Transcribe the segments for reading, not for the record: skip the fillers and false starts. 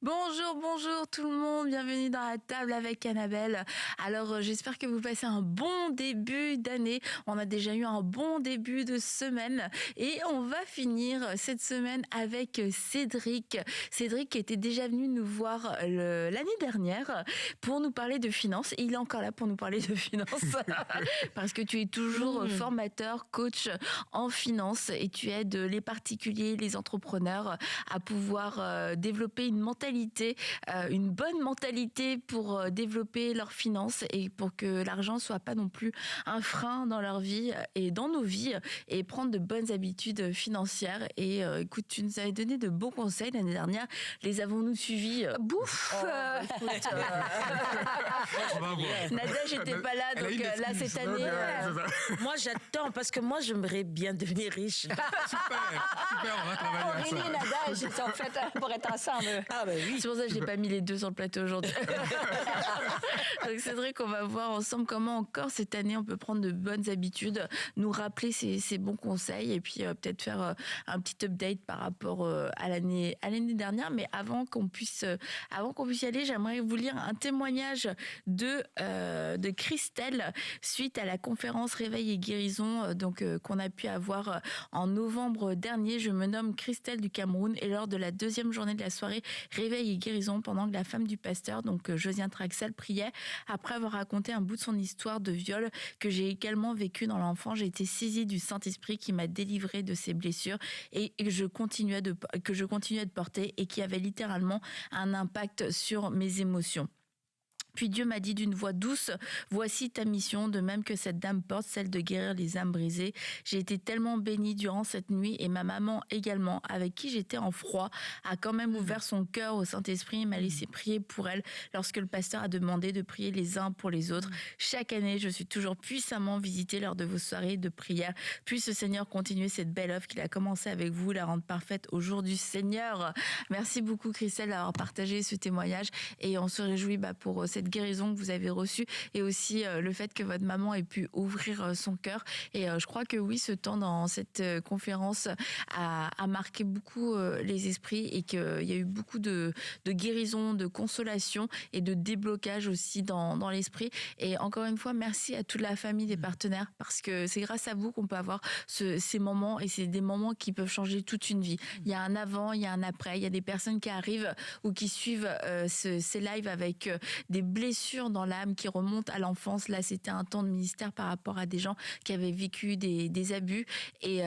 Bonjour tout le monde, bienvenue dans la table avec Annabelle. Alors j'espère que vous passez un bon début d'année. On a déjà eu un bon début de semaine et on va finir cette semaine avec Cédric. Cédric qui était déjà venu nous voir l'année dernière pour nous parler de finances. Et il est encore là pour nous parler de finances parce que tu es toujours formateur, coach en finance et tu aides les particuliers, les entrepreneurs à pouvoir développer une bonne mentalité pour développer leurs finances et pour que l'argent soit pas non plus un frein dans leur vie et dans nos vies et prendre de bonnes habitudes financières. Et écoute, tu nous avais donné de bons conseils l'année dernière. Les avons-nous suivis? Bouf! Nada, j'étais pas là, donc là cette année. Moi, j'attends parce que moi, j'aimerais bien devenir riche. Super, on va travailler à ça. Aurélie et Nada, ils sont faites pour être ensemble. Ah ben oui. C'est pour ça que je n'ai pas mis les deux sur le plateau aujourd'hui. Donc c'est vrai qu'on va voir ensemble comment encore cette année on peut prendre de bonnes habitudes, nous rappeler ces bons conseils et puis peut-être faire un petit update par rapport à l'année dernière. Mais avant qu'on puisse y aller, j'aimerais vous lire un témoignage de Christelle suite à la conférence Réveil et guérison qu'on a pu avoir en novembre dernier. Je me nomme Christelle du Cameroun et lors de la deuxième journée de la soirée Réveil et guérison, pendant que la femme du pasteur, donc Josiane Traxel, priait, après avoir raconté un bout de son histoire de viol que j'ai également vécu dans l'enfant, j'ai été saisie du Saint-Esprit qui m'a délivrée de ces blessures et que je continuais de porter et qui avait littéralement un impact sur mes émotions. Puis Dieu m'a dit d'une voix douce, voici ta mission, de même que cette dame porte, celle de guérir les âmes brisées. J'ai été tellement bénie durant cette nuit et ma maman également, avec qui j'étais en froid, a quand même ouvert son cœur au Saint-Esprit et m'a laissé prier pour elle lorsque le pasteur a demandé de prier les uns pour les autres. Chaque année, je suis toujours puissamment visitée lors de vos soirées de prière. Puisse ce Seigneur continuer cette belle œuvre qu'il a commencée avec vous, la rendre parfaite au jour du Seigneur. Merci beaucoup Christelle d'avoir partagé ce témoignage et on se réjouit pour cette guérison que vous avez reçue et aussi le fait que votre maman ait pu ouvrir son cœur. Et je crois que oui, ce temps dans cette conférence a marqué beaucoup les esprits et qu'il y a eu beaucoup de guérison, de consolation et de déblocage aussi dans l'esprit. Et encore une fois, merci à toute la famille des partenaires parce que c'est grâce à vous qu'on peut avoir ces moments et c'est des moments qui peuvent changer toute une vie. Il y a un avant, il y a un après. Il y a des personnes qui arrivent ou qui suivent ces lives avec des blessures dans l'âme qui remontent à l'enfance. Là, c'était un temps de ministère par rapport à des gens qui avaient vécu des abus et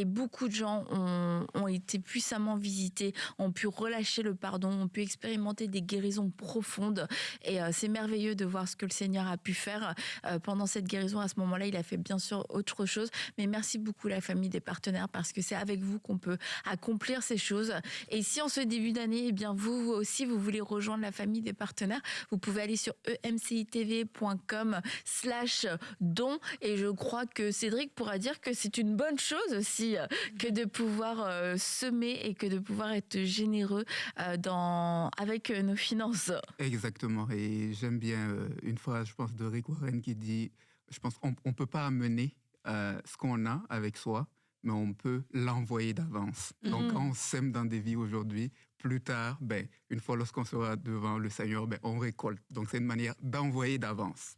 beaucoup de gens ont été puissamment visités, ont pu relâcher le pardon, ont pu expérimenter des guérisons profondes et c'est merveilleux de voir ce que le Seigneur a pu faire pendant cette guérison. À ce moment-là, il a fait bien sûr autre chose, mais merci beaucoup la famille des partenaires parce que c'est avec vous qu'on peut accomplir ces choses. Et si en ce début d'année, eh bien vous aussi, vous voulez rejoindre la famille des partenaires, vous pouvez aller sur emcitv.com/don et je crois que Cédric pourra dire que c'est une bonne chose aussi que de pouvoir semer et que de pouvoir être généreux avec nos finances. Exactement. Et j'aime bien une phrase, je pense, de Rick Warren qui dit, je pense qu'on ne peut pas amener ce qu'on a avec soi, mais on peut l'envoyer d'avance. Donc, quand on sème dans des vies aujourd'hui, plus tard, une fois lorsqu'on sera devant le Seigneur, on récolte. Donc, c'est une manière d'envoyer d'avance.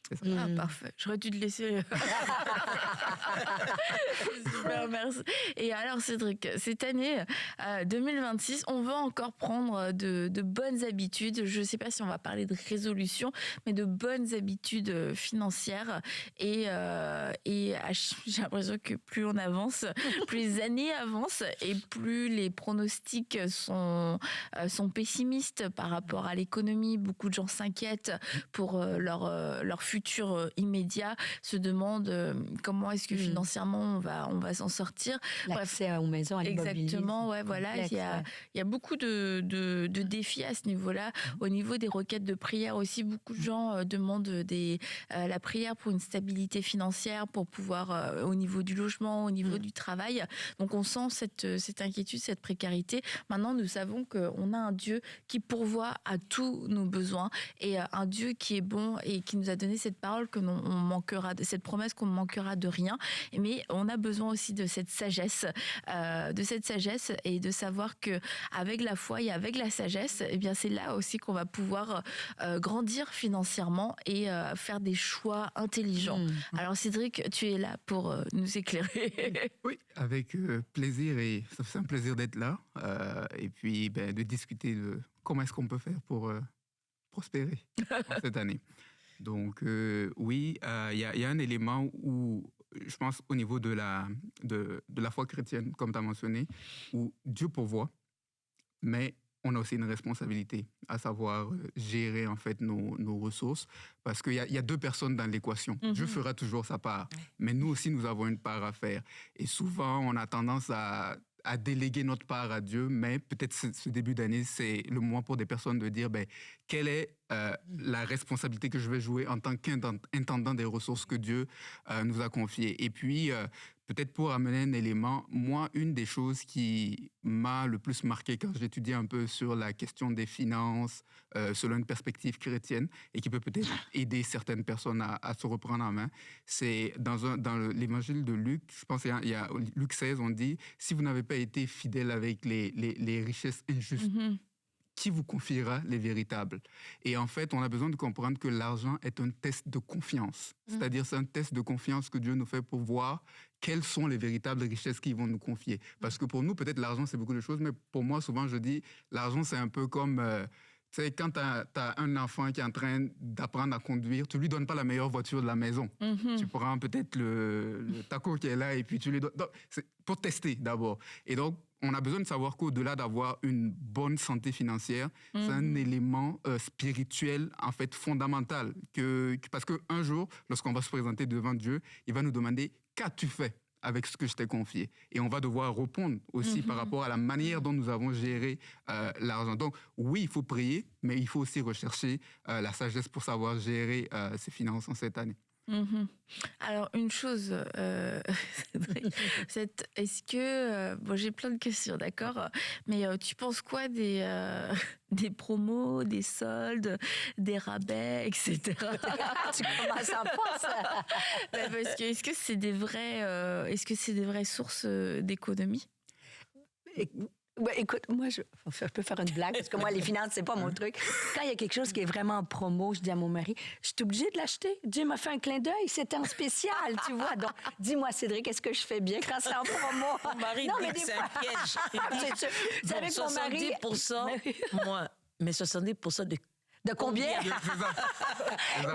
C'est ça. Ah, parfait. J'aurais dû te laisser. Super, merci. Et alors, Cédric, cette année 2026, on va encore prendre de bonnes habitudes. Je ne sais pas si on va parler de résolution, mais de bonnes habitudes financières. Et j'ai l'impression que plus on avance, plus les années avancent et plus les pronostics sont pessimistes par rapport à l'économie. Beaucoup de gens s'inquiètent pour leur futur immédiat, se demandent comment est-ce que financièrement on va s'en sortir. L'accès aux maisons, à l'immobilier. Exactement, ouais, voilà. Il y a beaucoup de défis à ce niveau-là. Au niveau des requêtes de prière aussi, beaucoup de gens demandent la prière pour une stabilité financière, pour pouvoir, au niveau du logement, au niveau du travail. Donc on sent cette inquiétude, cette précarité. Maintenant, nous savons qu'on a un Dieu qui pourvoit à tous nos besoins et un Dieu qui est bon et qui nous a donné cette parole que on manquera, cette promesse qu'on ne manquera de rien. Mais on a besoin aussi de cette sagesse et de savoir que avec la foi et avec la sagesse, eh bien c'est là aussi qu'on va pouvoir grandir financièrement et faire des choix intelligents. Alors Cédric, tu es là pour nous éclairer. Oui, avec plaisir, et ça fait un plaisir d'être là et puis de discuter de comment est-ce qu'on peut faire pour prospérer en cette année. Donc oui, il y a un élément où je pense au niveau de la foi chrétienne, comme tu as mentionné, où Dieu pourvoit, mais on a aussi une responsabilité, à savoir gérer en fait nos ressources, parce qu'il y a deux personnes dans l'équation. Dieu fera toujours sa part, mais nous aussi, nous avons une part à faire. Et souvent, on a tendance à déléguer notre part à Dieu, mais peut-être ce début d'année, c'est le moment pour des personnes de dire quelle est la responsabilité que je vais jouer en tant qu'intendant des ressources que Dieu nous a confiées. Et puis, peut-être pour amener un élément, moi, une des choses qui m'a le plus marqué quand j'étudie un peu sur la question des finances, selon une perspective chrétienne, et qui peut peut-être aider certaines personnes à se reprendre en main, c'est dans l'évangile de Luc, je pense qu'il y a Luc 16, on dit, si vous n'avez pas été fidèle avec les richesses injustes, qui vous confiera les véritables? Et en fait, on a besoin de comprendre que l'argent est un test de confiance. C'est-à-dire, c'est un test de confiance que Dieu nous fait pour voir quelles sont les véritables richesses qu'ils vont nous confier. Parce que pour nous, peut-être l'argent, c'est beaucoup de choses, mais pour moi, souvent, je dis, l'argent, c'est un peu comme... tu sais, quand tu as un enfant qui est en train d'apprendre à conduire, tu ne lui donnes pas la meilleure voiture de la maison. Tu prends peut-être le taco qui est là et puis tu lui donnes... Donc, c'est pour tester d'abord. Et donc, on a besoin de savoir qu'au-delà d'avoir une bonne santé financière, c'est un élément spirituel, en fait, fondamental. Parce qu'un jour, lorsqu'on va se présenter devant Dieu, il va nous demander « Qu'as-tu fait ?» avec ce que je t'ai confié. Et on va devoir répondre aussi par rapport à la manière dont nous avons géré l'argent. Donc, oui, il faut prier, mais il faut aussi rechercher la sagesse pour savoir gérer ses finances en cette année. Alors, une chose, est-ce que... bon, j'ai plein de questions, d'accord? Mais tu penses quoi des promos, des soldes, des rabais, etc. Tu commences à penser. Parce que est-ce que c'est des vraies sources d'économie? Ouais, écoute, moi, je peux faire une blague, parce que moi, les finances, c'est pas mon truc. Quand il y a quelque chose qui est vraiment en promo, je dis à mon mari, je suis obligée de l'acheter. Dieu m'a fait un clin d'œil, c'était en spécial, tu vois. Donc, dis-moi, Cédric, est-ce que je fais bien quand c'est en promo? Mon mari dit que c'est un piège. Tu savais que mon mari... 70%, moi, mais 70% de combien?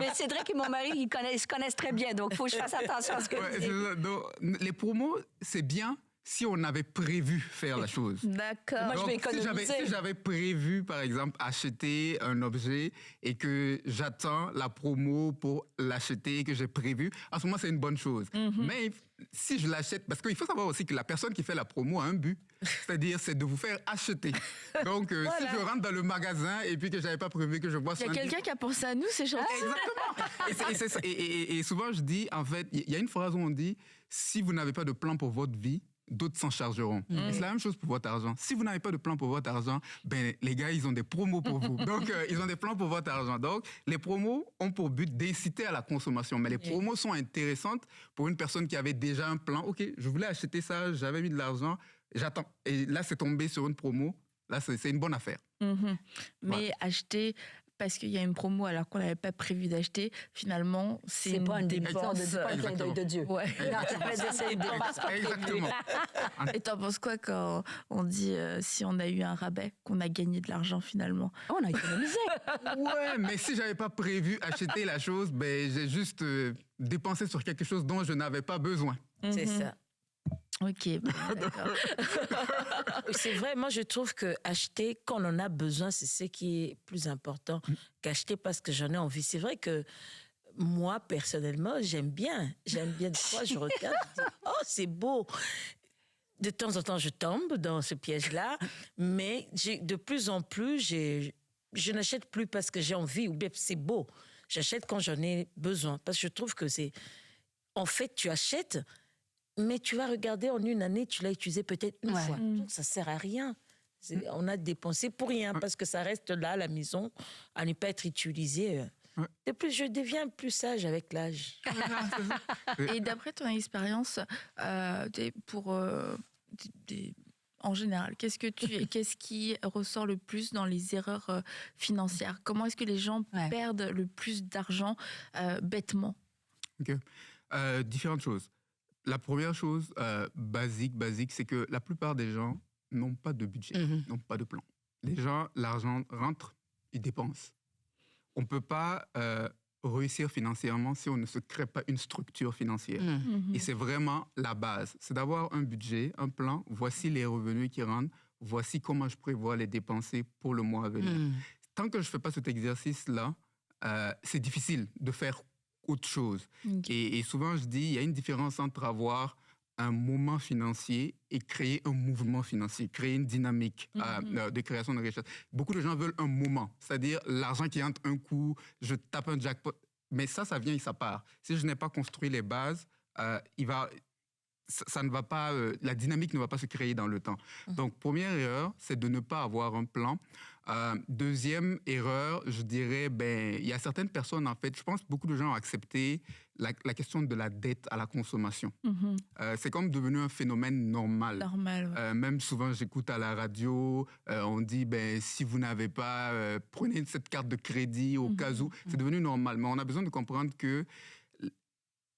Mais Cédric et mon mari, ils se connaissent très bien, donc il faut que je fasse attention à ce que je dis. Donc, les promos, c'est bien si on avait prévu faire la chose. D'accord. Moi, je vais économiser. Si j'avais prévu, par exemple, acheter un objet et que j'attends la promo pour l'acheter et que j'ai prévu, à ce moment, c'est une bonne chose. Mais si je l'achète, parce qu'il faut savoir aussi que la personne qui fait la promo a un but, c'est-à-dire c'est de vous faire acheter. Donc, si je rentre dans le magasin et puis que j'avais pas prévu que je vois... Il y a quelqu'un qui a pensé à nous, c'est gentil. Exactement. Et souvent, je dis, en fait, il y a une phrase où on dit, si vous n'avez pas de plan pour votre vie, d'autres s'en chargeront. Et c'est la même chose pour votre argent. Si vous n'avez pas de plan pour votre argent, les gars, ils ont des promos pour vous. Donc, ils ont des plans pour votre argent. Donc, les promos ont pour but d'inciter à la consommation. Mais les promos sont intéressantes pour une personne qui avait déjà un plan. OK, je voulais acheter ça, j'avais mis de l'argent, j'attends. Et là, c'est tombé sur une promo. Là, c'est une bonne affaire. Mais acheter... parce qu'il y a une promo alors qu'on n'avait pas prévu d'acheter, finalement, c'est pas une dépense. C'est pas un clin d'œil de Dieu. Ouais. Non, c'est une dépense. Exactement. Et t'en penses quoi quand on dit si on a eu un rabais, qu'on a gagné de l'argent finalement? On a économisé. Ouais, mais si j'avais pas prévu acheter la chose, j'ai juste dépensé sur quelque chose dont je n'avais pas besoin. C'est ça. Ok, d'accord. C'est vrai, moi je trouve que acheter quand on en a besoin, c'est ce qui est plus important qu'acheter parce que j'en ai envie. C'est vrai que moi, personnellement, j'aime bien. Des fois, je regarde, je dis, oh, c'est beau. De temps en temps, je tombe dans ce piège-là, mais de plus en plus, je n'achète plus parce que j'ai envie ou bien c'est beau. J'achète quand j'en ai besoin parce que je trouve que c'est... En fait, tu achètes... Mais tu vas regarder en une année, tu l'as utilisé peut-être une fois. Donc, ça ne sert à rien. On a dépensé pour rien parce que ça reste là à la maison à ne pas être utilisé. Je deviens plus sage avec l'âge. Et d'après ton expérience, en général, qu'est-ce qui ressort le plus dans les erreurs financières? Comment est-ce que les gens perdent le plus d'argent bêtement? Ok. Différentes choses. La première chose basique, c'est que la plupart des gens n'ont pas de budget, n'ont pas de plan. Les gens, l'argent rentre, ils dépensent. On ne peut pas réussir financièrement si on ne se crée pas une structure financière. Et c'est vraiment la base. C'est d'avoir un budget, un plan. Voici les revenus qui rentrent. Voici comment je prévois les dépenser pour le mois à venir. Tant que je ne fais pas cet exercice-là, c'est difficile de faire autre chose. Et souvent, je dis, il y a une différence entre avoir un moment financier et créer un mouvement financier, créer une dynamique de création de richesse. Beaucoup de gens veulent un moment, c'est-à-dire l'argent qui entre un coup, je tape un jackpot. Mais ça vient et ça part. Si je n'ai pas construit les bases, ça ne va pas, la dynamique ne va pas se créer dans le temps. Donc, première erreur, c'est de ne pas avoir un plan. Deuxième erreur, je dirais, il y a certaines personnes, en fait, je pense que beaucoup de gens ont accepté la question de la dette à la consommation. C'est comme devenu un phénomène normal. Même souvent, j'écoute à la radio, on dit, si vous n'avez pas, prenez cette carte de crédit au cas où. C'est devenu normal. Mais on a besoin de comprendre que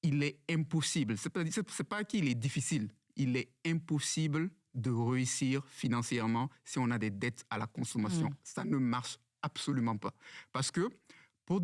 il est impossible. C'est pas qu'il est difficile. Il est impossible de réussir financièrement si on a des dettes à la consommation. Ça ne marche absolument pas. Parce que pour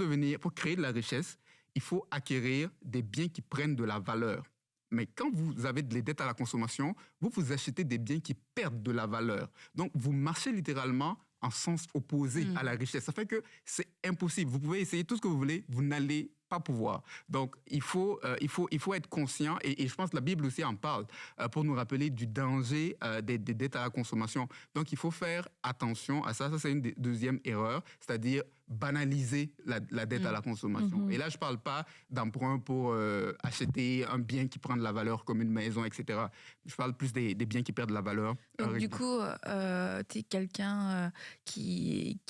créer de la richesse, il faut acquérir des biens qui prennent de la valeur. Mais quand vous avez des dettes à la consommation, vous achetez des biens qui perdent de la valeur. Donc, vous marchez littéralement en sens opposé à la richesse. Ça fait que c'est impossible. Vous pouvez essayer tout ce que vous voulez, vous n'allez pas pouvoir. Donc, il faut être conscient, et je pense que la Bible aussi en parle, pour nous rappeler du danger des dettes à la consommation. Donc, il faut faire attention à ça. Ça, c'est une deuxième erreur, c'est-à-dire banaliser la dette à la consommation. Et là, je ne parle pas d'emprunt pour acheter un bien qui prend de la valeur comme une maison, etc. Je parle plus des biens qui perdent de la valeur. Donc, du coup, tu es quelqu'un qui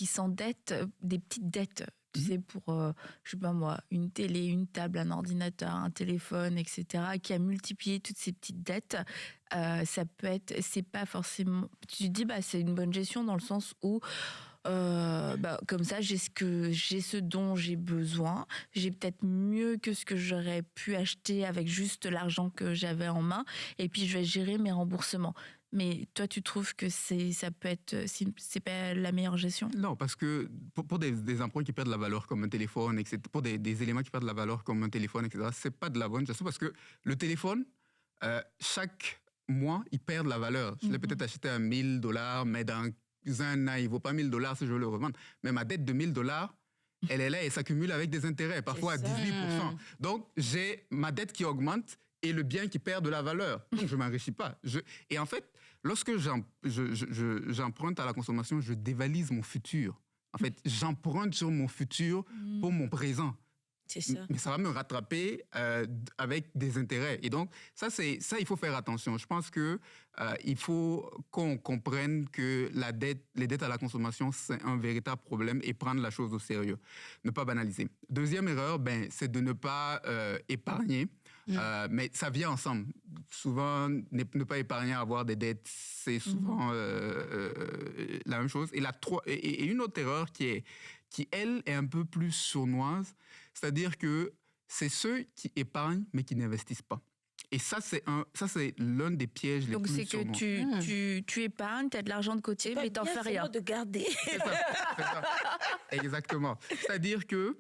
s'endette, des petites dettes. Tu sais, pour, je sais pas moi, une télé, une table, un ordinateur, un téléphone, etc., qui a multiplié toutes ces petites dettes. Ça peut être, c'est pas forcément. Tu te dis, c'est une bonne gestion dans le sens où, comme ça, j'ai ce dont j'ai besoin. J'ai peut-être mieux que ce que j'aurais pu acheter avec juste l'argent que j'avais en main. Et puis, je vais gérer mes remboursements. Mais toi, tu trouves que c'est pas la meilleure gestion? Non, parce que pour des emprunts qui perdent la valeur comme un téléphone, etc., pour des éléments qui perdent la valeur comme un téléphone, etc., c'est pas de la bonne gestion parce que le téléphone, chaque mois, il perd de la valeur. Je l'ai peut-être acheté à $1,000, mais dans un an, il vaut pas $1,000 si je veux le revendre. Mais ma dette de $1,000, elle est là et s'accumule avec des intérêts, parfois à 18%. Donc, j'ai ma dette qui augmente et le bien qui perd de la valeur. Donc, je ne m'enrichis pas. Et en fait, lorsque j'emprunte à la consommation, je dévalise mon futur. En fait, j'emprunte sur mon futur pour mon présent. C'est ça. Mais ça va me rattraper avec des intérêts. Et donc, ça, il faut faire attention. Je pense qu'il faut qu'on comprenne que les dettes à la consommation, c'est un véritable problème et prendre la chose au sérieux. Ne pas banaliser. Deuxième erreur, c'est de ne pas épargner. Mais ça vient ensemble. Souvent, ne pas épargner, avoir des dettes, c'est souvent la même chose. Et une autre erreur qui, elle, est un peu plus sournoise, c'est-à-dire que c'est ceux qui épargnent, mais qui n'investissent pas. Et ça, c'est l'un des pièges les plus sournois. Donc, c'est que tu épargnes, tu as de l'argent de côté, mais tu n'en fais rien. De garder. C'est ça. Exactement. C'est-à-dire que...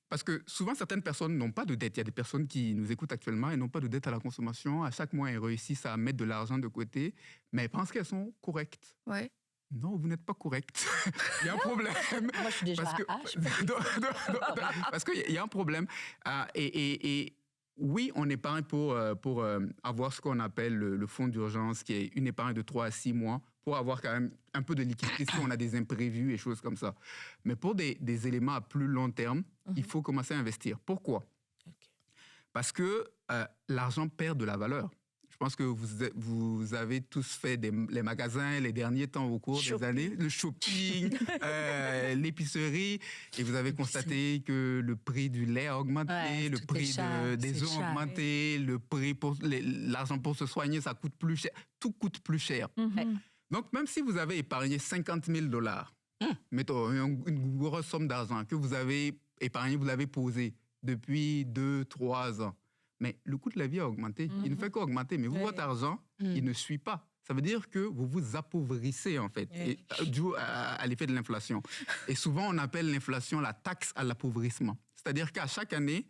parce que souvent, certaines personnes n'ont pas de dette. Il y a des personnes qui nous écoutent actuellement et n'ont pas de dette à la consommation. À chaque mois, elles réussissent à mettre de l'argent de côté, mais elles pensent qu'elles sont correctes. Ouais. Non, vous n'êtes pas correcte. Il y a un problème. Moi, je suis déjà parce qu'il y a un problème. Et oui, on épargne pour avoir ce qu'on appelle le fonds d'urgence, qui est une épargne de 3 à 6 mois, pour avoir quand même un peu de liquidité si on a des imprévus et choses comme ça. Mais pour des éléments à plus long terme, il faut commencer à investir. Pourquoi? Parce que l'argent perd de la valeur. Je pense que vous avez tous fait les magasins les derniers temps au cours des années, le shopping, l'épicerie, et vous avez constaté que le prix du lait a augmenté, le prix des œufs a augmenté, le prix pour l'argent pour se soigner, ça coûte plus cher. Tout coûte plus cher. Donc, même si vous avez épargné $50,000, mettons une grosse somme d'argent que vous avez épargné, vous l'avez posé depuis 2-3 ans, mais le coût de la vie a augmenté. Il ne fait qu'augmenter, mais vous, votre argent, il ne suit pas. Ça veut dire que vous vous appauvrissez, en fait, dû à l'effet de l'inflation. Et souvent, on appelle l'inflation la taxe à l'appauvrissement. C'est-à-dire qu'à chaque année,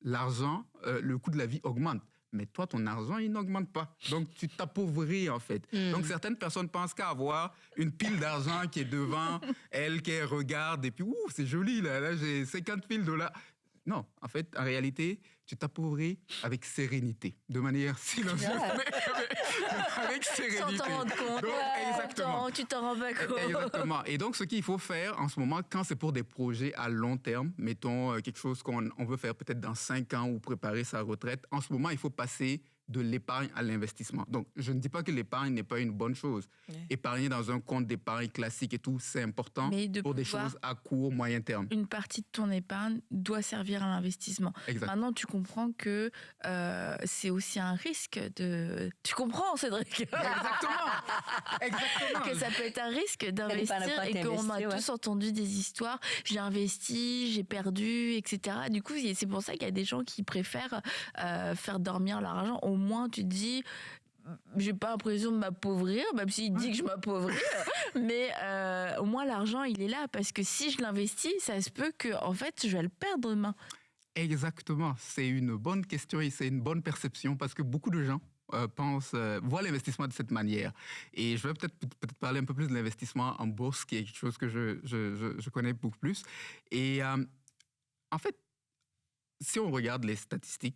l'argent, le coût de la vie augmente. Mais toi, ton argent, il n'augmente pas. Donc, tu t'appauvris, en fait. Donc, certaines personnes pensent qu'à avoir une pile d'argent qui est devant elle, qu'elle regarde, et puis, ouh, c'est joli, là j'ai $50,000. Non, en fait, en réalité, tu t'appauvris avec sérénité, de manière silencieuse, avec sérénité. Sans t'en rendre compte. Donc, exactement. Tu t'en rends pas compte. Exactement. Et donc, ce qu'il faut faire en ce moment, quand c'est pour des projets à long terme, mettons quelque chose qu'on veut faire peut-être dans 5 ans ou préparer sa retraite, en ce moment, il faut passer de l'épargne à l'investissement. Donc, je ne dis pas que l'épargne n'est pas une bonne chose. Épargner dans un compte d'épargne classique et tout, c'est important pour des choses à court, moyen terme. Une partie de ton épargne doit servir à l'investissement. Exact. Maintenant, tu comprends que c'est aussi un risque de... Tu comprends, Cédric? Exactement. Que ça peut être un risque d'investir et qu'on a tous entendu des histoires. J'ai investi, j'ai perdu, etc. Du coup, c'est pour ça qu'il y a des gens qui préfèrent faire dormir leur argent. Au moins, tu te dis, j'ai pas l'impression de m'appauvrir, même s'il dit que je m'appauvris, mais au moins l'argent, il est là. Parce que si je l'investis, ça se peut que, en fait, je vais le perdre demain. Exactement. C'est une bonne question et c'est une bonne perception parce que beaucoup de gens voient l'investissement de cette manière. Et je vais peut-être parler un peu plus de l'investissement en bourse, qui est quelque chose que je connais beaucoup plus. Et en fait, si on regarde les statistiques,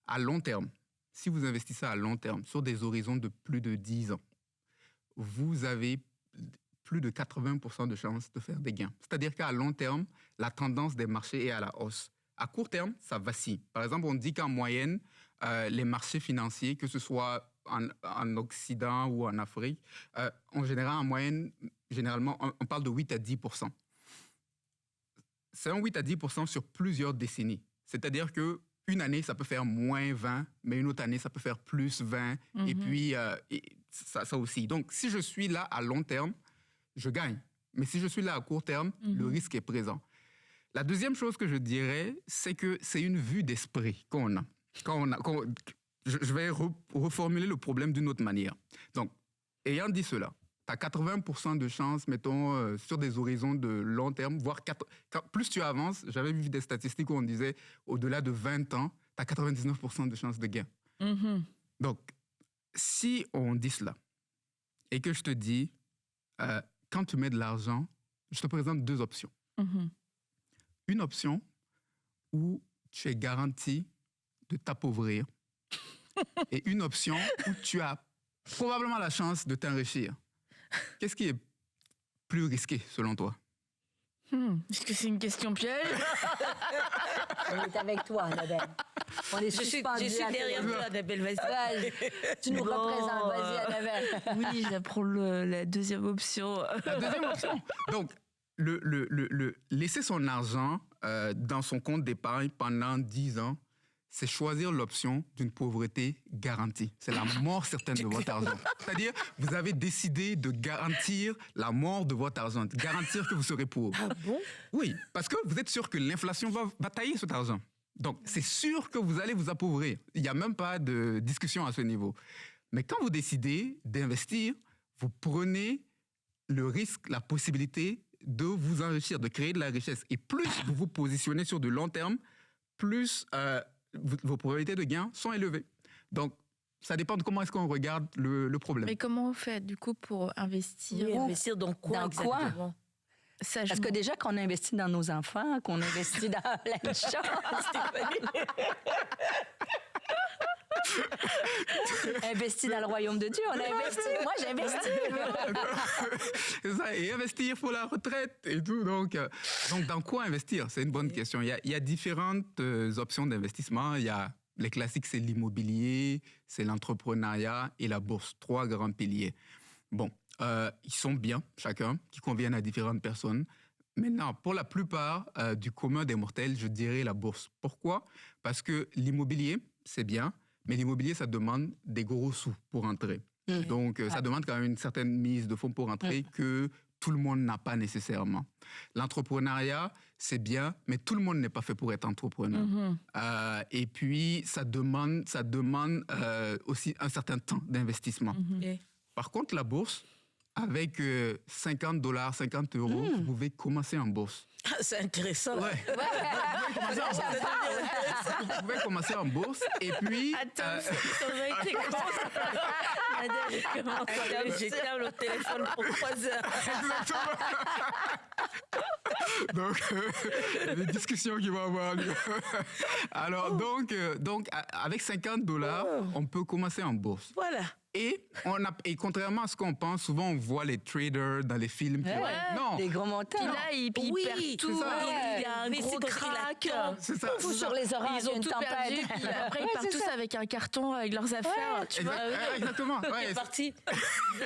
à long terme, si vous investissez à long terme, sur des horizons de plus de 10 ans, vous avez plus de 80% de chances de faire des gains. C'est-à-dire qu'à long terme, la tendance des marchés est à la hausse. À court terme, ça vacille. Par exemple, on dit qu'en moyenne, les marchés financiers, que ce soit en Occident ou en Afrique, en général, en moyenne, généralement, on parle de 8 à 10%. C'est un 8 à 10% sur plusieurs décennies. C'est-à-dire que une année, ça peut faire moins 20, mais une autre année, ça peut faire plus 20, et puis ça aussi. Donc, si je suis là à long terme, je gagne. Mais si je suis là à court terme, le risque est présent. La deuxième chose que je dirais, c'est que c'est une vue d'esprit qu'on a. Je vais reformuler le problème d'une autre manière. Donc, ayant dit cela, tu as 80% de chances, mettons, sur des horizons de long terme, voire plus tu avances, j'avais vu des statistiques où on disait au-delà de 20 ans, tu as 99% de chances de gain. Donc, si on dit cela et que je te dis, quand tu mets de l'argent, je te présente 2 options. Une option où tu es garanti de t'appauvrir et une option où tu as probablement la chance de t'enrichir. Qu'est-ce qui est plus risqué, selon toi? Est-ce que c'est une question piège? On est avec toi, Annabelle. On est suspendus. Je suis derrière toi, Annabelle. Vas-y. Tu nous représentes. Vas-y, Annabelle. Oui, j'apprends la deuxième option. La deuxième option. Donc, laisser son argent dans son compte d'épargne pendant 10 ans, c'est choisir l'option d'une pauvreté garantie. C'est la mort certaine de votre argent. C'est-à-dire, vous avez décidé de garantir la mort de votre argent, de garantir que vous serez pauvre. Ah bon? Oui, parce que vous êtes sûr que l'inflation va tailler cet argent. Donc, c'est sûr que vous allez vous appauvrir. Il n'y a même pas de discussion à ce niveau. Mais quand vous décidez d'investir, vous prenez le risque, la possibilité de vous enrichir, de créer de la richesse. Et plus vous vous positionnez sur de long terme, plus vos probabilités de gain sont élevées. Donc, ça dépend de comment est-ce qu'on regarde le problème. Mais comment on fait, du coup, pour investir? Oui, investir dans quoi Dans exactement? quoi? Parce que déjà qu'on investit dans nos enfants, qu'on investit dans plein de choses. Investi dans le royaume de Dieu, on a investi. Moi, j'ai investi. C'est ça, et investir pour la retraite et tout. Donc dans quoi investir? C'est une bonne question. Il y a différentes options d'investissement. Il y a les classiques, c'est l'immobilier, c'est l'entrepreneuriat et la bourse. 3 grands piliers. Bon, ils sont bien, chacun, qui conviennent à différentes personnes. Maintenant, pour la plupart du commun des mortels, je dirais la bourse. Pourquoi? Parce que l'immobilier, c'est bien, mais l'immobilier, ça demande des gros sous pour entrer. Donc, ça demande quand même une certaine mise de fonds pour entrer que tout le monde n'a pas nécessairement. L'entrepreneuriat, c'est bien, mais tout le monde n'est pas fait pour être entrepreneur. Et puis, ça demande aussi un certain temps d'investissement. Par contre, la bourse, avec $50, 50 €, vous pouvez commencer en bourse. Ah, c'est intéressant. Ouais. Vous pouvez commencer en bourse et puis... Attends, ça aurait été comment J'étais au téléphone pour 3 heures. Donc, des discussions qui vont avoir lieu. Alors, donc, avec $50, on peut commencer en bourse. Voilà. Et contrairement à ce qu'on pense, souvent on voit les traders dans les films. Non, Des gros montants. Puis là, ils perdent tout. ça. Il y a un Mais gros c'est pris crack. c'est ça. Ou sur les orages, Ils ont une tout tempête. perdu. Puis après, ils partent tous avec un carton avec leurs affaires. Tu vois. Exactement. Ouais, C'est parti.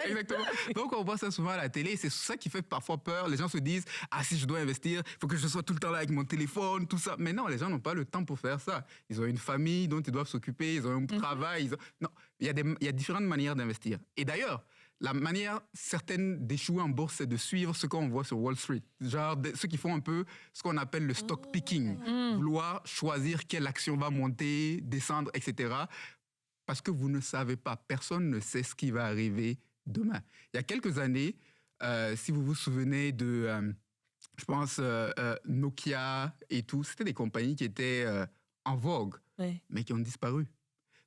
Exactement. Donc, on voit ça souvent à la télé. C'est ça qui fait parfois peur. Les gens se disent, ah, si je dois investir, il faut que je sois tout le temps là avec mon téléphone, tout ça. Mais non, les gens n'ont pas le temps pour faire ça. Ils ont une famille dont ils doivent s'occuper, ils ont un travail. Non, il y a différentes manières d'investir. Et d'ailleurs, la manière certaine d'échouer en bourse, c'est de suivre ce qu'on voit sur Wall Street. Genre ceux qui font un peu ce qu'on appelle le stock picking. Vouloir choisir quelle action va monter, descendre, etc. Parce que vous ne savez pas. Personne ne sait ce qui va arriver demain. Il y a quelques années, si vous vous souvenez de, je pense, Nokia et tout, c'était des compagnies qui étaient en vogue, mais qui ont disparu.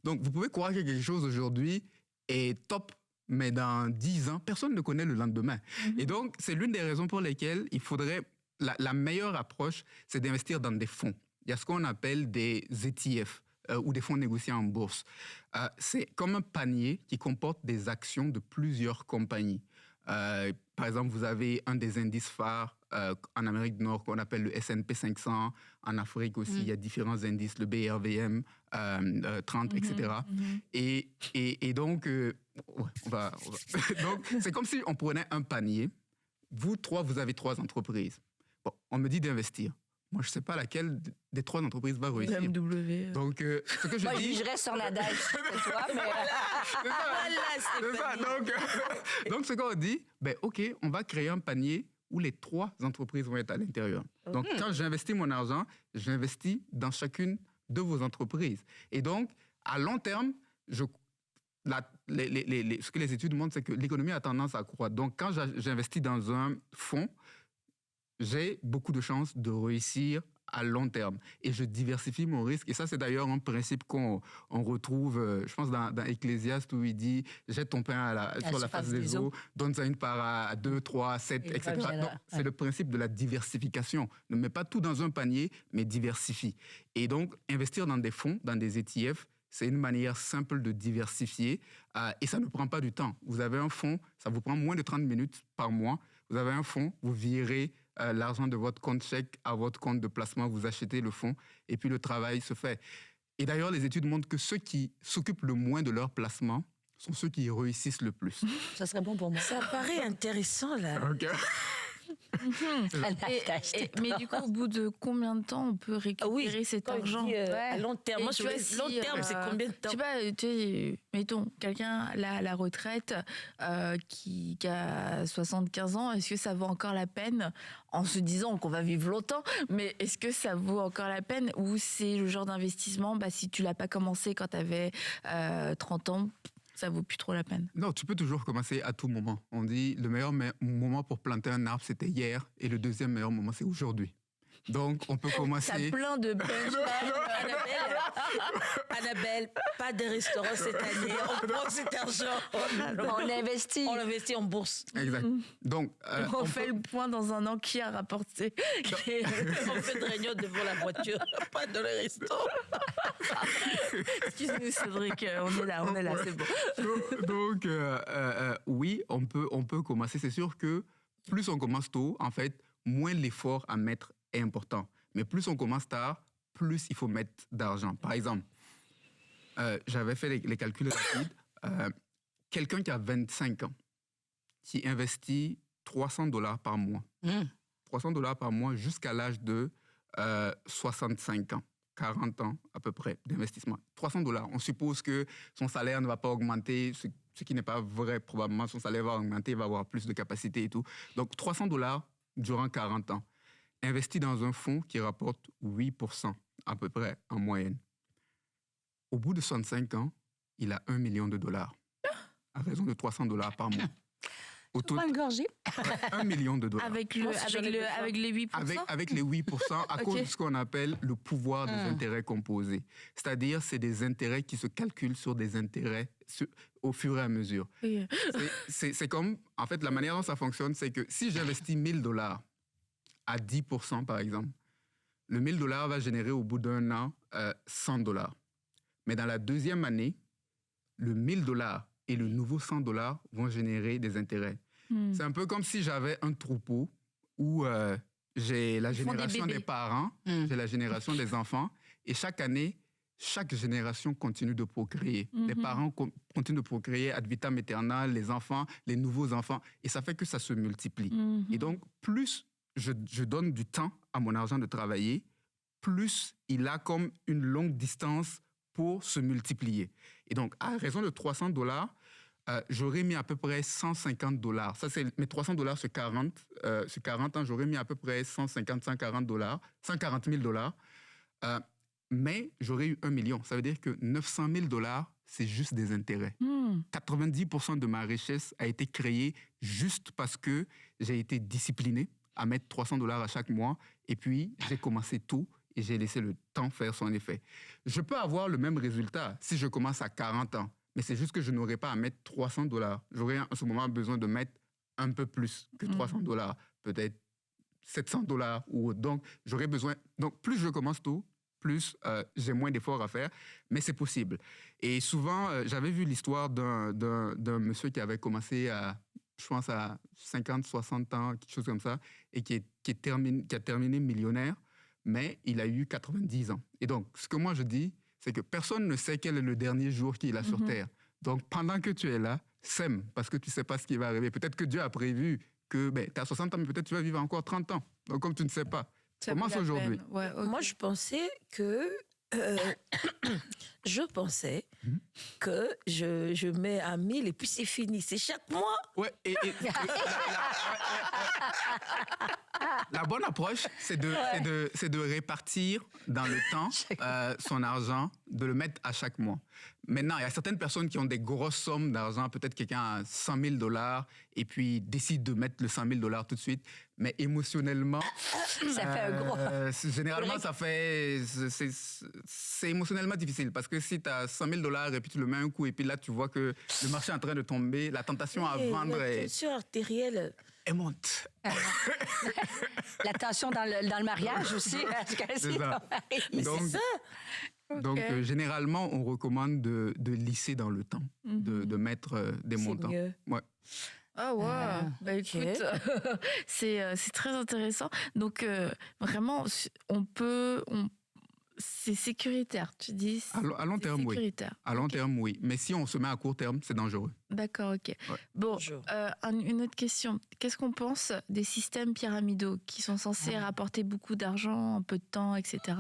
Donc, vous pouvez croire que quelque chose aujourd'hui est top, mais dans 10 ans, personne ne connaît le lendemain. Et donc, c'est l'une des raisons pour lesquelles il faudrait... La meilleure approche, c'est d'investir dans des fonds. Il y a ce qu'on appelle des ETF ou des fonds négociés en bourse. C'est comme un panier qui comporte des actions de plusieurs compagnies. Par exemple, vous avez un des indices phares en Amérique du Nord qu'on appelle le S&P 500. En Afrique aussi, il y a différents indices, le BRVM 30, etc. Et donc, on va... donc, c'est comme si on prenait un panier. Vous 3, vous avez 3 entreprises. Bon, on me dit d'investir. Moi, je ne sais pas laquelle des 3 entreprises va réussir. BMW. Donc, ce que je Moi, dis... je reste sur Nadal, c'est toi, mais... C'est ça. Donc, ce qu'on dit, ben, OK, on va créer un panier où les 3 entreprises vont être à l'intérieur. Donc, quand j'investis mon argent, j'investis dans chacune de vos entreprises. Et donc, à long terme, ce que les études montrent, c'est que l'économie a tendance à croître. Donc, quand j'investis dans un fonds, j'ai beaucoup de chances de réussir à long terme. Et je diversifie mon risque. Et ça, c'est d'ailleurs un principe qu'on retrouve, je pense, dans Ecclésiaste, où il dit « Jette ton pain sur la face des eaux, donne-en une part à 2, 3, 7, etc. » Donc, c'est le principe de la diversification. Ne mets pas tout dans un panier, mais diversifie. Et donc, investir dans des fonds, dans des ETF, c'est une manière simple de diversifier et ça ne prend pas du temps. Vous avez un fonds, ça vous prend moins de 30 minutes par mois. Vous avez un fonds, vous virez l'argent de votre compte chèque à votre compte de placement, vous achetez le fonds et puis le travail se fait. Et d'ailleurs, les études montrent que ceux qui s'occupent le moins de leur placement sont ceux qui réussissent le plus. Ça serait bon pour moi. Ça paraît intéressant, là. OK. Mais du coup, au bout de combien de temps on peut récupérer cet argent à long terme. Moi, je vois, long terme, c'est combien de temps? Je sais pas, mettons, quelqu'un à la retraite qui a 75 ans, est-ce que ça vaut encore la peine, en se disant qu'on va vivre longtemps, mais est-ce que ça vaut encore la peine, ou c'est le genre d'investissement, si tu l'as pas commencé quand tu avais 30 ans, ça vaut plus trop la peine? Non, tu peux toujours commencer à tout moment. On dit le meilleur moment pour planter un arbre, c'était hier, et le deuxième meilleur moment, c'est aujourd'hui. Donc, on peut commencer... T'as plein de Annabelle, pas de restaurant cette année. On prend cet argent. On investit. On investit en bourse. Exact. Donc, on fait le point dans un an qui a rapporté. On fait de réunion devant la voiture, pas dans le resto. Excuse-nous, Cédric, on est là, c'est bon. Donc, oui, on peut commencer. C'est sûr que plus on commence tôt, en fait, moins l'effort à mettre est important. Mais plus on commence tard, plus il faut mettre d'argent. Par exemple, j'avais fait les calculs rapides. Quelqu'un qui a 25 ans, qui investit $300 par mois, $300 par mois jusqu'à l'âge de 65 ans, 40 ans à peu près d'investissement. $300, on suppose que son salaire ne va pas augmenter, ce qui n'est pas vrai probablement, son salaire va augmenter, il va avoir plus de capacité et tout. Donc $300 durant 40 ans, investi dans un fonds qui rapporte 8% à peu près en moyenne. Au bout de 65 ans, il a $1 million à raison de $300 par mois. Au Pas une gorgée. $1 million. Avec Moi, si j'en ai besoin. avec les 8%. Avec les 8% à cause de ce qu'on appelle le pouvoir des intérêts composés. C'est-à-dire, c'est des intérêts qui se calculent sur des intérêts au fur et à mesure. Oui. C'est comme, en fait, la manière dont ça fonctionne, c'est que si j'investis $1,000 à 10%, par exemple, le $1,000 va générer au bout d'un an $100. Mais dans la deuxième année, le $1,000 et le nouveau $100 vont générer des intérêts. C'est un peu comme si j'avais un troupeau où j'ai la génération des parents, j'ai la génération des enfants, et chaque année, chaque génération continue de procréer. Les parents continuent de procréer ad vitam aeternam, les enfants, les nouveaux enfants, et ça fait que ça se multiplie. Et donc, plus je donne du temps à mon argent de travailler, plus il a comme une longue distance pour se multiplier. Et donc, à raison de $300, j'aurais mis à peu près $150. Ça, c'est mes $300 sur 40 ans, j'aurais mis à peu près $140 000. Mais j'aurais eu $1 million. Ça veut dire que $900 000, c'est juste des intérêts. 90% de ma richesse a été créée juste parce que j'ai été discipliné à mettre $300 à chaque mois. Et puis, j'ai commencé tôt et j'ai laissé le temps faire son effet. Je peux avoir le même résultat si je commence à 40 ans. Mais c'est juste que je n'aurais pas à mettre $300. J'aurais à ce moment besoin de mettre un peu plus que $300, peut-être $700 ou autre. Donc, j'aurais besoin. Donc, plus je commence tôt, plus j'ai moins d'efforts à faire, mais c'est possible. Et souvent, j'avais vu l'histoire d'un monsieur qui avait commencé je pense, à 50, 60 ans, quelque chose comme ça, et qui a terminé millionnaire, mais il a eu 90 ans. Et donc, ce que moi je dis, c'est que personne ne sait quel est le dernier jour qu'il a sur Terre. Donc, pendant que tu es là, sème, parce que tu ne sais pas ce qui va arriver. Peut-être que Dieu a prévu que tu as 60 ans, mais peut-être tu vas vivre encore 30 ans. Donc, comme tu ne sais pas, commence aujourd'hui. Ouais, okay. Moi, je pensais que... je pensais que je mets à 1000 et puis c'est fini. C'est chaque mois. Ouais, la bonne approche, c'est de répartir dans le temps son argent, de le mettre à chaque mois. Maintenant, il y a certaines personnes qui ont des grosses sommes d'argent. Peut-être quelqu'un a $100 000 et puis décide de mettre le $100 000 tout de suite. Mais émotionnellement... ça fait un gros... généralement, c'est émotionnellement difficile parce que si tu as $100 000 et puis tu le mets un coup et puis là, tu vois que le marché est en train de tomber, la tentation à vendre La tension artérielle... Elle monte. La tension dans le mariage aussi. C'est ça. Mais c'est ça. Donc, généralement, on recommande de lisser dans le temps, de mettre des montants. C'est mieux. Ouais. Ah ouais, bah écoute, c'est très intéressant. Donc vraiment, c'est sécuritaire, tu dis. À long terme, oui. À long terme, oui. Mais si on se met à court terme, c'est dangereux. D'accord, ok. Ouais. Bon, une autre question. Qu'est-ce qu'on pense des systèmes pyramidaux qui sont censés rapporter beaucoup d'argent en peu de temps, etc.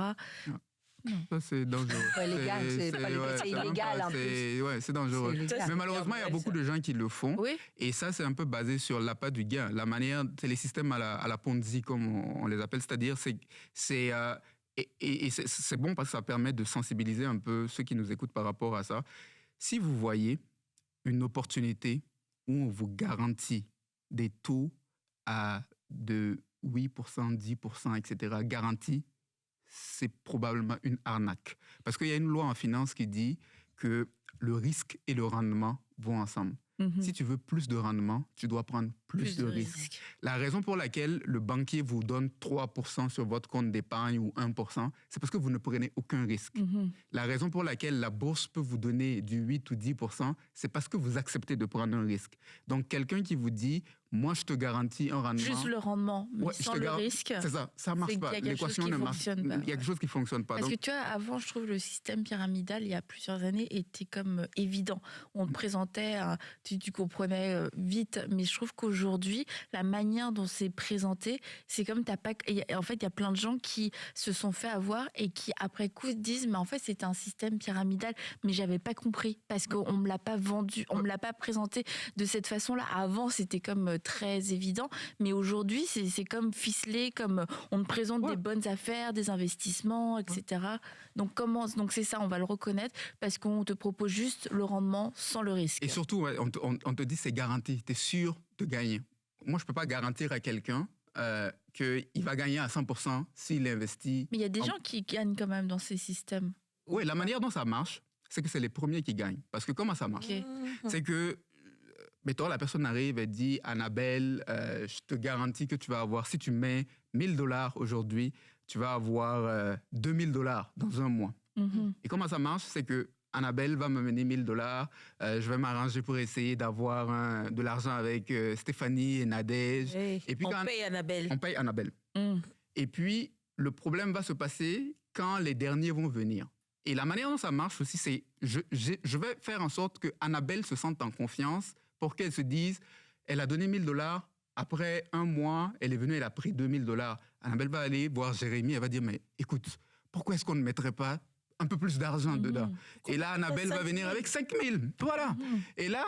Ça, c'est dangereux. C'est illégal en plus. Ouais, c'est dangereux. Mais malheureusement, il y a beaucoup de gens qui le font. Oui. Et ça, c'est un peu basé sur l'appât du gain. La manière, c'est les systèmes à la Ponzi, comme on les appelle. C'est-à-dire, c'est bon parce que ça permet de sensibiliser un peu ceux qui nous écoutent par rapport à ça. Si vous voyez une opportunité où on vous garantit des taux de 8%, 10%, etc., garantis, c'est probablement une arnaque. Parce qu'il y a une loi en finance qui dit que le risque et le rendement vont ensemble. Si tu veux plus de rendement, tu dois prendre plus de risques. La raison pour laquelle le banquier vous donne 3% sur votre compte d'épargne ou 1%, c'est parce que vous ne prenez aucun risque. La raison pour laquelle la bourse peut vous donner du 8 ou 10%, c'est parce que vous acceptez de prendre un risque. Donc, quelqu'un qui vous dit, moi, je te garantis un rendement. Juste le rendement, mais Ouais, je sans te le garantis- risque. C'est ça, ça marche C'est pas. qu'il y a quelque L'équation chose qui ne marche fonctionne pas, Il y a quelque ouais. chose qui fonctionne pas. Parce Donc, que tu vois, avant, je trouve le système pyramidal, il y a plusieurs années, était comme évident. On te présentait, tu comprenais vite. Mais je trouve qu'aujourd'hui, la manière dont c'est présenté, c'est comme t'as pas. En fait, il y a plein de gens qui se sont fait avoir et qui, après coup, se disent, mais en fait, c'était un système pyramidal, mais j'avais pas compris parce qu'on me l'a pas vendu, on me l'a pas présenté de cette façon-là. Avant, c'était comme très évident, mais aujourd'hui, c'est comme ficelé, comme on te présente Ouais. des bonnes affaires, des investissements, etc. Donc c'est ça, on va le reconnaître parce qu'on te propose juste le rendement sans le risque. et surtout, ouais, on te dit c'est garanti, tu es sûr de gagner. Moi, je peux pas garantir à quelqu'un qu'il va gagner à 100% s'il investit. Mais il y a des en- gens qui gagnent quand même dans ces systèmes. Oui, la manière dont ça marche, c'est que c'est les premiers qui gagnent. Parce que comment ça marche? Ok. C'est que, mettons, la personne arrive et dit, Annabelle, je te garantis que tu vas avoir, si tu mets $1,000 aujourd'hui, tu vas avoir $2,000 dans un mois. Mhm. Et comment ça marche? C'est que Annabelle va me mener $1,000. Je vais m'arranger pour essayer d'avoir de l'argent avec Stéphanie et Nadège. Hey, Et puis on quand paye Annabelle. on paye Annabelle. Mm. Et puis, le problème va se passer quand les derniers vont venir. Et la manière dont ça marche aussi, c'est je vais faire en sorte que Annabelle se sente en confiance pour qu'elle se dise, elle a donné $1,000, après un mois, elle est venue, elle a pris $2,000. Annabelle va aller voir Jérémy, elle va dire, mais écoute, pourquoi est-ce qu'on ne mettrait pas un peu plus d'argent dedans? Et là, Annabelle va venir avec 5,000. Voilà. Et là,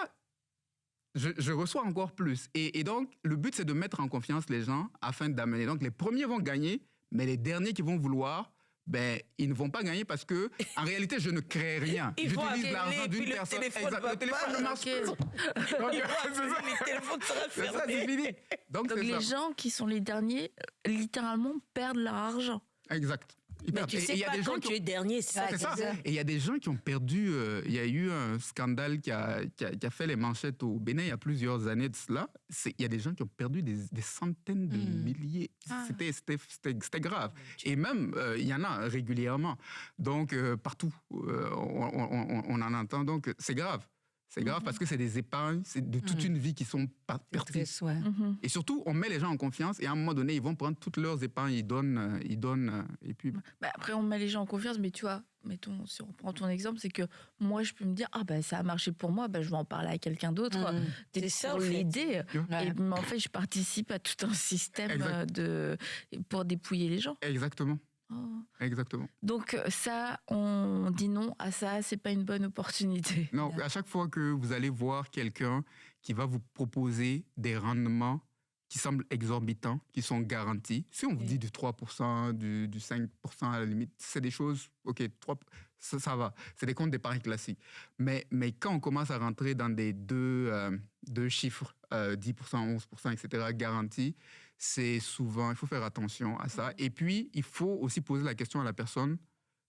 je reçois encore plus. Et donc, le but, c'est de mettre en confiance les gens afin d'amener. Donc, les premiers vont gagner, mais les derniers qui vont vouloir, ben, ils ne vont pas gagner parce que, en réalité, je ne crée rien. Ils vont J'utilise appeler, l'argent d'une puis le personne. téléphone Exact. va Le téléphone pas. ne marche Ok. plus. Donc, c'est ça. Le téléphone sera C'est ça, fermé. c'est fini. Donc, Donc c'est les ça. gens qui sont les derniers, littéralement, perdent leur argent. Exact. Ils Mais perdent. tu Et sais il y a pas des gens quand qui tu ont- es dernier, c'est ça. Ouais, C'est ça. c'est ça. Et il y a des gens qui ont perdu. Il y a eu un scandale qui a fait les manchettes au Bénin il y a plusieurs années de cela. Il y a des gens qui ont perdu des centaines de milliers. Ah. C'était grave. Et même, il y en a régulièrement. Donc, partout, on en entend. Donc, c'est grave. C'est grave parce que c'est des épargnes, c'est de toute une vie qui sont perdues. Triste, ouais. Mhm. Et surtout, on met les gens en confiance et à un moment donné, ils vont prendre toutes leurs épargnes, ils donnent, et puis... Bah, après, on met les gens en confiance, mais tu vois, mettons, si on prend ton exemple, c'est que moi, je peux me dire, ah ben ça a marché pour moi, ben, je vais en parler à quelqu'un d'autre, Mhm. peut-être C'est ça, pour en fait. l'aider. Ouais. Mais en fait, je participe à tout un système Exact. pour dépouiller les gens. Exactement. Oh. Exactement. Donc ça, on dit non à ça, c'est pas une bonne opportunité. Non, à chaque fois que vous allez voir quelqu'un qui va vous proposer des rendements qui semblent exorbitants, qui sont garantis, si on vous dit du 3%, du 5% à la limite, c'est des choses, ok, 3, ça va, c'est des comptes d'épargne classiques. Mais quand on commence à rentrer dans des deux chiffres, 10%, 11%, etc., garantis, c'est souvent, il faut faire attention à ça. Et puis, il faut aussi poser la question à la personne,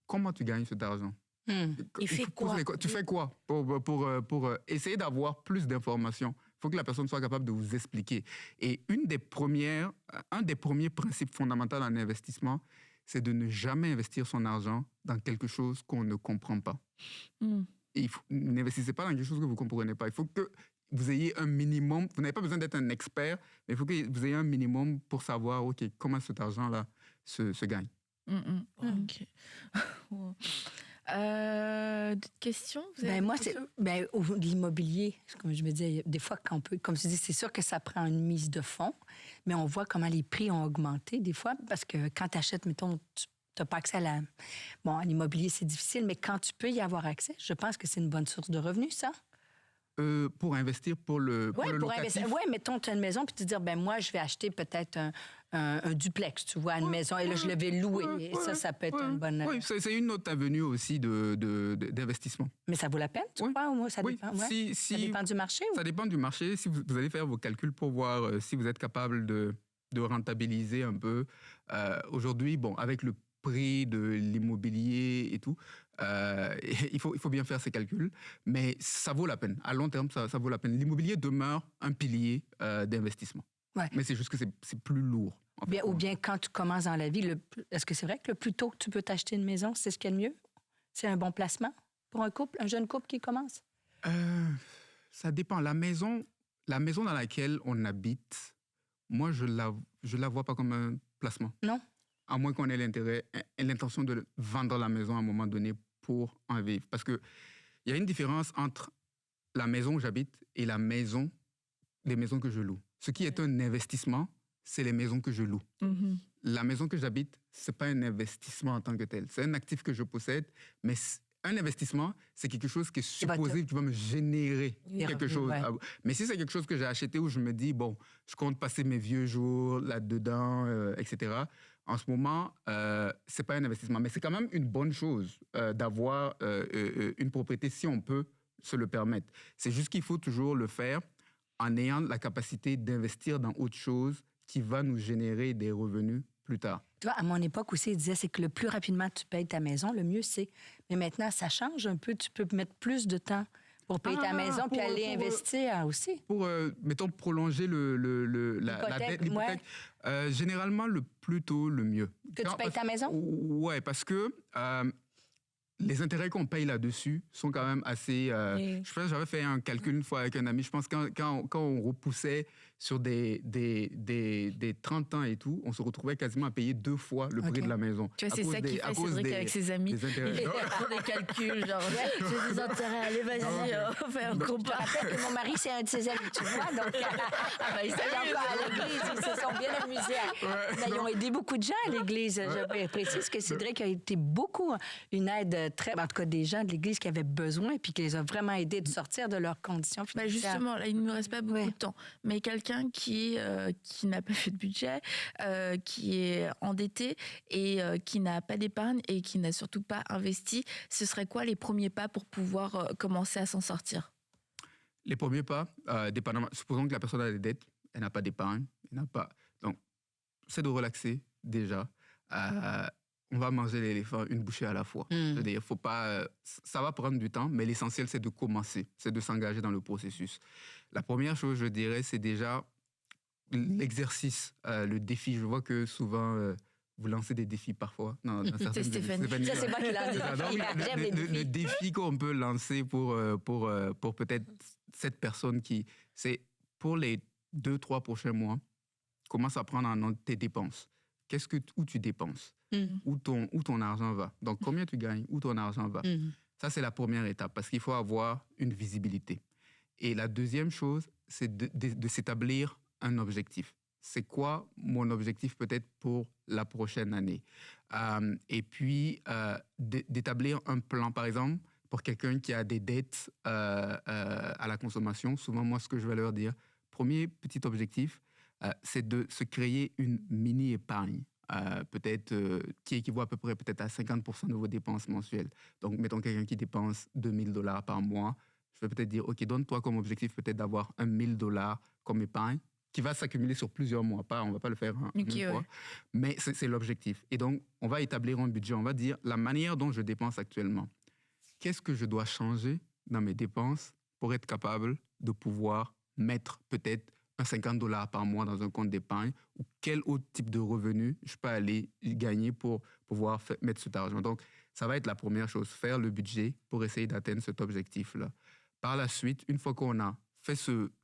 comment tu gagnes cet argent? Il fait faut quoi? poser Tu fais quoi pour essayer d'avoir plus d'informations? Il faut que la personne soit capable de vous expliquer. Et un des premiers principes fondamentaux en investissement, c'est de ne jamais investir son argent dans quelque chose qu'on ne comprend pas. Mm. Et n'investissez pas dans quelque chose que vous ne comprenez pas. Il faut que vous ayez un minimum. Vous n'avez pas besoin d'être un expert, mais il faut que vous ayez un minimum pour savoir, OK, comment cet argent-là se gagne. Ok. D'autres questions? Vous avez Ben, moi, des c'est questions? l'immobilier. Comme je me disais, des fois, quand on peut, comme tu dis, c'est sûr que ça prend une mise de fonds, mais on voit comment les prix ont augmenté des fois, parce que quand tu achètes, mettons, tu n'as pas accès à la... Bon, à l'immobilier, c'est difficile, mais quand tu peux y avoir accès, je pense que c'est une bonne source de revenus, ça. Pour investir pour le Oui, pour locatif. investir. Oui, mettons, tu as une maison, puis tu te dis, ben moi, je vais acheter peut-être un duplex, tu vois, une maison, et là, je le vais louer. Et ça peut être une bonne... Oui, c'est une autre avenue aussi d'investissement. Mais ça vaut la peine, tu Oui. crois, ou moi, ça Oui, dépend? Ouais. si- Ça dépend du marché? Ou... Ça dépend du marché. Si vous allez faire vos calculs pour voir si vous êtes capable de rentabiliser un peu. Aujourd'hui, bon, avec le prix de l'immobilier et tout, il faut bien faire ces calculs, mais ça vaut la peine. À long terme, ça vaut la peine. L'immobilier demeure un pilier d'investissement. Ouais. Mais c'est juste que c'est plus lourd. en fait. Bien, ou bien quand tu commences dans la vie, est-ce que c'est vrai que le plus tôt que tu peux t'acheter une maison, c'est ce qu'il y a de mieux? C'est un bon placement pour un couple, un jeune couple qui commence? Ça dépend. La maison La maison dans laquelle on habite, moi, je la vois pas comme un placement. Non? À moins qu'on ait l'intention de vendre la maison à un moment donné pour en vivre. Parce qu'il y a une différence entre la maison où j'habite et les maisons que je loue. Ce qui est un investissement, c'est les maisons que je loue. Mhm. La maison que j'habite, ce n'est pas un investissement en tant que tel. C'est un actif que je possède, mais un investissement, c'est quelque chose qui est supposé, qui va me générer quelque chose. Ouais. Mais si c'est quelque chose que j'ai acheté où je me dis, bon, je compte passer mes vieux jours là-dedans, etc., en ce moment, ce n'est pas un investissement. Mais c'est quand même une bonne chose d'avoir une propriété si on peut se le permettre. C'est juste qu'il faut toujours le faire en ayant la capacité d'investir dans autre chose qui va nous générer des revenus plus tard. Tu vois, à mon époque aussi, il disait c'est que le plus rapidement tu payes ta maison, le mieux c'est. Mais maintenant, ça change un peu. Tu peux mettre plus de temps pour payer ta maison puis aller investir aussi. Pour, mettons, prolonger la dette, l'hypothèque. Généralement, le plus tôt, le mieux. Que tu payes ta maison? Oui, parce que les intérêts qu'on paye là-dessus sont quand même assez... Oui. Je pense que j'avais fait un calcul une fois avec un ami. Je pense que quand on repoussait sur des 30 ans et tout, on se retrouvait quasiment à payer 2 fois le prix de la maison. Tu vois, c'est ça qu'il fait Cédric avec ses amis. Des intérêts. Il fait des calculs, genre, j'ai des intérêts, allez, vas-y, on fait un Je te compas. rappelle que mon mari, c'est un de ses amis, tu vois. Donc, Il ils allaient encore à l'église, ils se sont bien amusés. Mais ils ont aidé beaucoup de gens à l'église. Je précise que Cédric a été beaucoup une aide très... En tout cas, des gens de l'église qui avaient besoin puis qui les a vraiment aidés de sortir de leurs conditions financières. Justement, là, il ne nous reste pas beaucoup de temps. Mais quelqu'un qui n'a pas fait de budget, qui est endetté et qui n'a pas d'épargne et qui n'a surtout pas investi, ce serait quoi les premiers pas pour pouvoir commencer à s'en sortir? Les premiers pas, dépendamment, supposons que la personne a des dettes, elle n'a pas d'épargne, elle n'a pas... Donc, c'est de relaxer déjà. On va manger l'éléphant une bouchée à la fois. C'est-à-dire, faut pas, ça va prendre du temps, mais l'essentiel, c'est de commencer, c'est de s'engager dans le processus. La première chose, je dirais, c'est déjà l'exercice, le défi. Je vois que souvent, vous lancez des défis parfois. C'est Stéphanie. Ça, c'est moi qui l'ai dit. J'aime les défis. Le défi qu'on peut lancer pour peut-être cette personne c'est pour les 2-3 prochains mois, commence à prendre en note tes dépenses. Où tu dépenses? Où ton argent va? Donc, combien tu gagnes? Où ton argent va? Ça, c'est la première étape parce qu'il faut avoir une visibilité. Et la deuxième chose, c'est de s'établir un objectif. C'est quoi mon objectif peut-être pour la prochaine année? Et puis, d'établir un plan, par exemple, pour quelqu'un qui a des dettes à la consommation. Souvent, moi, ce que je vais leur dire, premier petit objectif, c'est de se créer une mini-épargne, peut-être qui équivaut à peu près peut-être à 50% de vos dépenses mensuelles. Donc, mettons quelqu'un qui dépense $2,000 par mois, je vais peut-être dire, OK, donne-toi comme objectif peut-être d'avoir $1,000 comme épargne, qui va s'accumuler sur plusieurs mois. On ne va pas le faire une fois, mais c'est l'objectif. Et donc, on va établir un budget. On va dire la manière dont je dépense actuellement. Qu'est-ce que je dois changer dans mes dépenses pour être capable de pouvoir mettre peut-être $50 par mois dans un compte d'épargne, ou quel autre type de revenu je peux aller gagner pour pouvoir mettre cet argent. Donc, ça va être la première chose, faire le budget pour essayer d'atteindre cet objectif-là. Par la suite, une fois qu'on a fait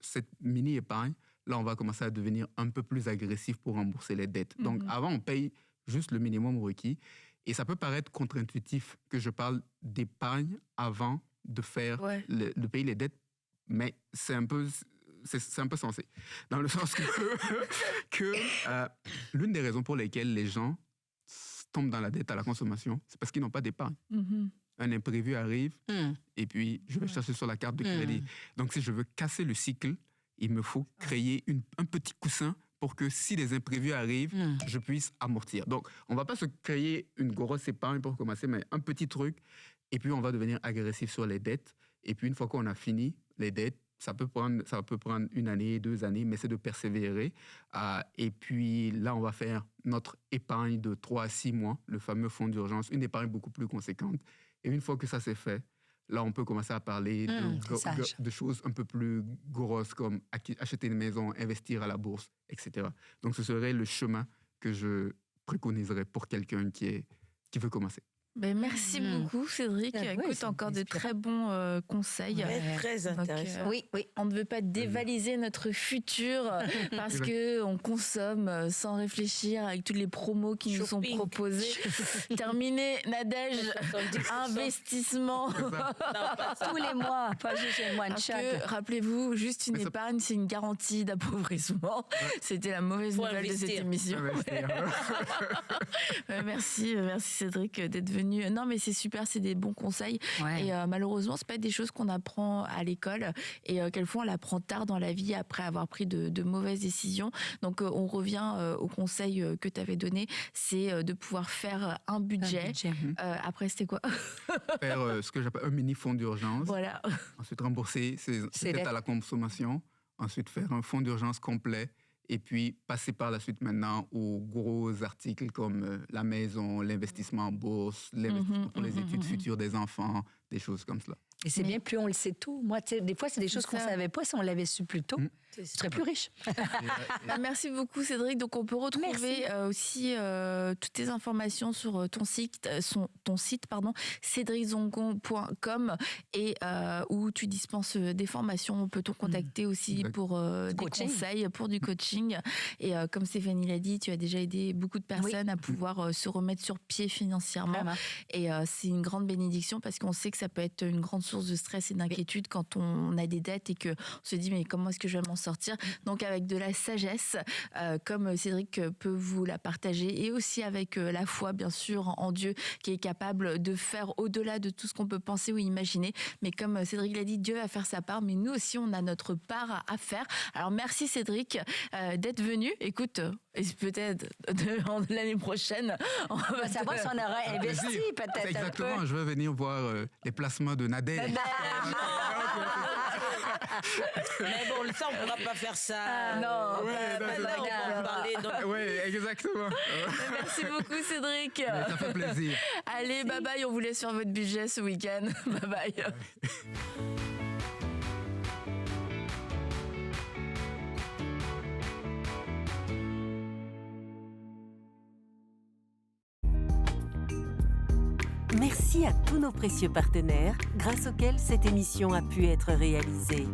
cette mini-épargne, là, on va commencer à devenir un peu plus agressif pour rembourser les dettes. Donc, avant, on paye juste le minimum requis. Et ça peut paraître contre-intuitif que je parle d'épargne avant de faire de payer les dettes, mais c'est un peu sensé. Dans le sens que l'une des raisons pour lesquelles les gens tombent dans la dette à la consommation, c'est parce qu'ils n'ont pas d'épargne. Un imprévu arrive et puis je vais chercher sur la carte de crédit. Donc, si je veux casser le cycle, il me faut créer un petit coussin pour que si les imprévus arrivent, je puisse amortir. Donc, on ne va pas se créer une grosse épargne pour commencer, mais un petit truc. Et puis, on va devenir agressif sur les dettes. Et puis, une fois qu'on a fini les dettes, ça peut prendre 1 année, 2 années, mais c'est de persévérer. Et puis là, on va faire notre épargne de 3 à 6 mois, le fameux fonds d'urgence, une épargne beaucoup plus conséquente. Et une fois que ça c'est fait, là, on peut commencer à parler de choses un peu plus grosses comme acheter une maison, investir à la bourse, etc. Donc, ce serait le chemin que je préconiserais pour quelqu'un qui veut commencer. Ben, merci beaucoup, Cédric. Ah, oui, Écoute, c'est encore de inspirant. très bons conseils. Ouais, très Donc, intéressant. Oui, oui. on ne veut pas dévaliser notre futur parce que on consomme sans réfléchir avec toutes les promos qui nous sont Shopping. proposées. Terminé, Nadège, 70%. investissement. Non, pas ça. Tous les mois, pas juste un mois de Parce chaque. que, rappelez-vous, juste une Mais ça- épargne, c'est une garantie d'appauvrissement. C'était la mauvaise Faut nouvelle de cette investir. émission. Merci Cédric d'être venu. Non, mais c'est super, c'est des bons conseils. Ouais. Et malheureusement, c'est pas des choses qu'on apprend à l'école et quelquefois on l'apprend tard dans la vie après avoir pris de mauvaises décisions. Donc on revient au conseil que tu avais donné, c'est de pouvoir faire un budget. budget. Après, c'était quoi? Faire ce que j'appelle un mini fonds d'urgence. Voilà. Ensuite, rembourser ses dettes à la consommation. Ensuite, faire un fonds d'urgence complet. Et puis, passer par la suite maintenant aux gros articles comme la maison, l'investissement en bourse, l'investissement pour les études futures des enfants, des choses comme cela. Et c'est Mais- bien, plus on le sait tout. Moi, tu sais, des fois, c'est des choses qu'on ne ça. savait pas. Si on l'avait su plus tôt, C'est je ça. serais plus riche. Merci beaucoup Cédric. Donc on peut retrouver aussi toutes tes informations sur ton site, cédriczongon.com et où tu dispenses des formations. On peut te contacter aussi Exact. pour des coaching. conseils, pour du coaching. Et comme Stéphanie l'a dit, tu as déjà aidé beaucoup de personnes à pouvoir se remettre sur pied financièrement. Vraiment. Et c'est une grande bénédiction parce qu'on sait que ça peut être une grande source de stress et d'inquiétude quand on a des dettes et qu'on se dit mais comment est-ce que je vais m'en sortir? Donc avec de la sagesse, comme Cédric peut vous la partager et aussi avec la foi bien sûr en Dieu qui est capable de faire au-delà de tout ce qu'on peut penser ou imaginer. Mais comme Cédric l'a dit, Dieu va faire sa part, mais nous aussi on a notre part à faire. Alors merci Cédric d'être venu. Écoute, et peut-être l'année prochaine, on On va va savoir si on aura investi Plaisir. peut-être C'est un peu. exactement, je veux venir voir les placements de Nadège. Mais bon, ça, on ne pourra pas faire ça. non, Ouais, Pas non, là, on va en parler. Donc, Oui, exactement. merci beaucoup Cédric. Ça fait plaisir. Allez, bye bye, on vous laisse faire votre budget ce week-end. Bye bye. Merci à tous nos précieux partenaires grâce auxquels cette émission a pu être réalisée.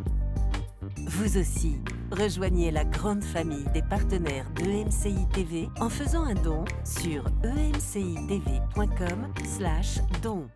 Vous aussi, rejoignez la grande famille des partenaires d'EMCI TV en faisant un don sur emcitv.com/don.